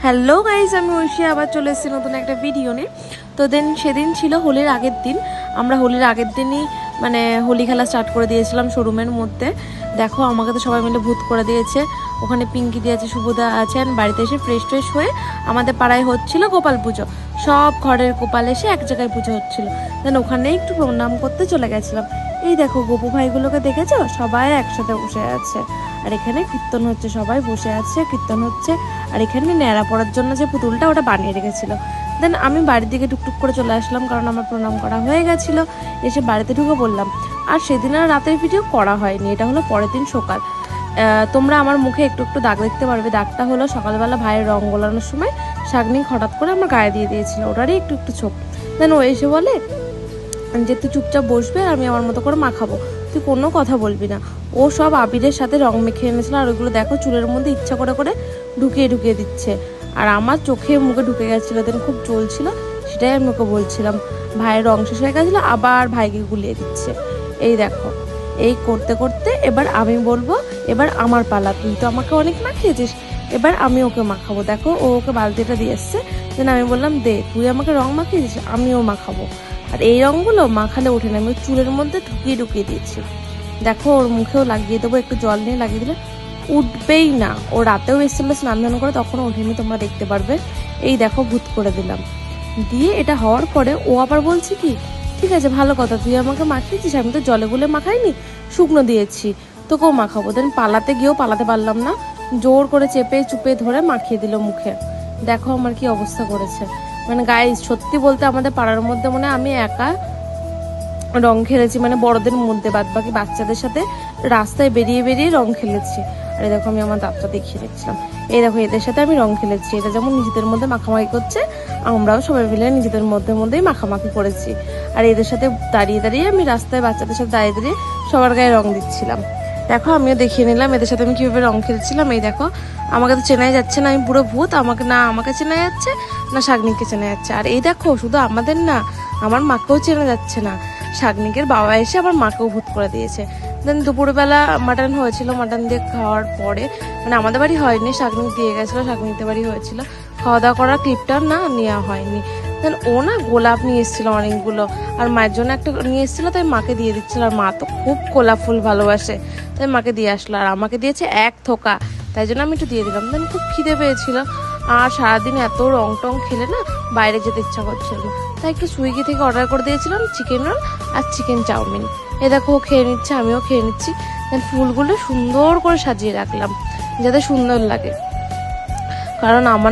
Hello guys, আমি ঐশী আবার চলে এসেছি নতুন একটা ভিডিও নিয়ে। তো সেদিন ছিল হোলির আগের দিন। আমরা হোলির আগের দিনই মানে হোলি খেলা স্টার্ট করে দিয়েছিলাম শোরুমের মধ্যে। দেখো আমাকে তো সবাই মিলে ভূত করে দিয়েছে। ওখানে পিঙ্কি দিয়ে আছে, শুভদা আছেন। বাড়িতে এসে ফ্রেশ ট্রেশ হয়ে আমাদের পাড়ায় হচ্ছিল গোপাল পুজো। সব ঘরের গোপাল এসে এক জায়গায় পুজো হচ্ছিল। দেন ওখানে একটু প্রণাম করতে চলে গেছিলাম। এই দেখো গোপু ভাইগুলোকে দেখেছো, সবাই একসাথে বসে আছে। আর এখানে কীর্তন হচ্ছে, সবাই বসে আছে, কীর্তন হচ্ছে। আর এখানে ন্যাড়া পড়ার জন্য যে পুতুলটা ওটা বানিয়ে রেখেছিল। দেন আমি বাড়ির দিকে টুকটুক করে চলে আসলাম, কারণ আমার প্রণাম করা হয়ে গেছিলো। এসে বাড়িতে ঢুকে বললাম। আর সেদিন আর রাতের ভিডিও করা হয়নি, এটা হলো পরের দিন সকাল। তোমরা আমার মুখে একটু একটু দাগ দেখতে পারবে। দাগটা হলো সকালবেলা ভাইয়ের রং গোলানোর সময় শাগনিক হঠাৎ করে আমার গায়ে দিয়ে দিয়েছিল, ওটারই একটু একটু ছোপ। দেন ও এসে বলে যে তুই চুপচাপ বসবে, আর আমি আমার মতো করে মাখাবো, তুই কোনো কথা বলবি না। ও সব আবিরের সাথে রং মেখে এনেছিল, আর ওইগুলো দেখো চুলের মধ্যে ইচ্ছা করে করে ঢুকিয়ে ঢুকিয়ে দিচ্ছে। আর আমার চোখে মুখে ঢুকে গেছিলো, দেন খুব চলছিল। সেটাই আমি ওকে বলছিলাম। ভাইয়ের রং শেষ হয়ে গেছিলো, আবার ভাইকে গুলিয়ে দিচ্ছে। এই দেখো, এই করতে করতে এবার আমি বলবো এবার আমার পালা, তুই তো আমাকে অনেক মাখিয়েছিস, এবার আমি ওকে মাখাবো। দেখো ও ওকে বালতিটা দিয়ে এসছে। দেন আমি বললাম দে, তুই আমাকে রং মাখিয়েছিস, আমিও মাখাবো। আর এই রঙগুলো মাখালে ওঠে না, আমি চুলের মধ্যে ঢুকিয়ে ঢুকিয়ে দিয়েছি। দেখো ওর মুখেও লাগিয়ে দেবো, একটু জল নিয়ে লাগিয়ে দিলে উঠবেই না। ও রাতেও এসেছিল স্নান ধান করে, তখনও ওঠেনি, তোমরা দেখতে পারবে। এই দেখো ভূত করে দিলাম। দিয়ে এটা হওয়ার পরে ও আবার বলছে কি, ঠিক আছে ভালো কথা, তুই আমাকে মাখিয়েছিস, আমি তো জলে গুলে মাখাইনি, শুকনো দিয়েছি, তোকেও মাখাবো। দেন পালাতে গিয়েও পালাতে পারলাম না, জোর করে চেপে চুপে ধরে মাখিয়ে দিল মুখে। দেখো আমার কি অবস্থা করেছে। মানে গাইস, সত্যি বলতে আমাদের পাড়ার মধ্যে মনে আমি একা রং খেলেছি, মানে বড়দের মধ্যে, বাদ বাকি বাচ্চাদের সাথে রাস্তায় বেরিয়ে বেরিয়ে রং খেলেছি। আর এই দেখো আমি আমার দাঁতটা দেখিয়ে দিচ্ছিলাম। এই দেখো এদের সাথে আমি রং খেলেছি। এটা যেমন নিজেদের মধ্যে মাখামাখি করছে, আমরাও সবাই মিলে নিজেদের মধ্যেই মাখামাখি করেছি। আর এদের সাথে দাঁড়িয়ে দাঁড়িয়ে আমি রাস্তায় বাচ্চাদের সাথে দাঁড়িয়ে দাঁড়িয়ে সবার গায়ে রং দিচ্ছিলাম। দেখো আমিও দেখিয়ে নিলাম এদের সাথে আমি কিভাবে রং খেলছিলাম। এই দেখো আমাকে তো চেনাই যাচ্ছে না, আমি পুরো ভূত। আমাকে চেনা যাচ্ছে না, শাগনিককে চেনা যাচ্ছে। আর এই দেখো শুধু আমাদের না, আমার মাকেও চেনা যাচ্ছে না। শাগনিকের বাবা এসে আবার মাকেও ভূত করে দিয়েছে। দেন দুপুরবেলা মাটন হয়েছিল, মাটন দিয়ে খাওয়ার পরে, মানে আমাদের বাড়ি হয়নি, শাগনিক দিয়ে গেছিলো, শাগনিকদের বাড়ি হয়েছিল। খাওয়া দাওয়া করার ক্লিপটা না নেওয়া হয়নি। দেন ও না গোলাপ নিয়ে এসেছিলো অনেকগুলো, আর মায়ের জন্য একটা নিয়ে এসেছিলো, তাই মাকে দিয়ে দিচ্ছিল। আর মা তো খুব গোলাপ ফুল ভালোবাসে, তাই মাকে দিয়ে আসলো। আর আমাকে দিয়েছে এক থোকা, তাই জন্য আমি একটু দিয়ে দিলাম। দেন খুব খিদে পেয়েছিল, আর সারাদিন এত রং টং খেলে না বাইরে যেতে ইচ্ছা করছিল না, তাই একটু সুইগি থেকে অর্ডার করে দিয়েছিলাম চিকেন রোল আর চিকেন চাউমিন। এ দেখো ও খেয়ে নিচ্ছে, আমিও খেয়ে নিচ্ছি। দেন ফুলগুলো সুন্দর করে সাজিয়ে রাখলাম যাতে সুন্দর লাগে, কারণ আমার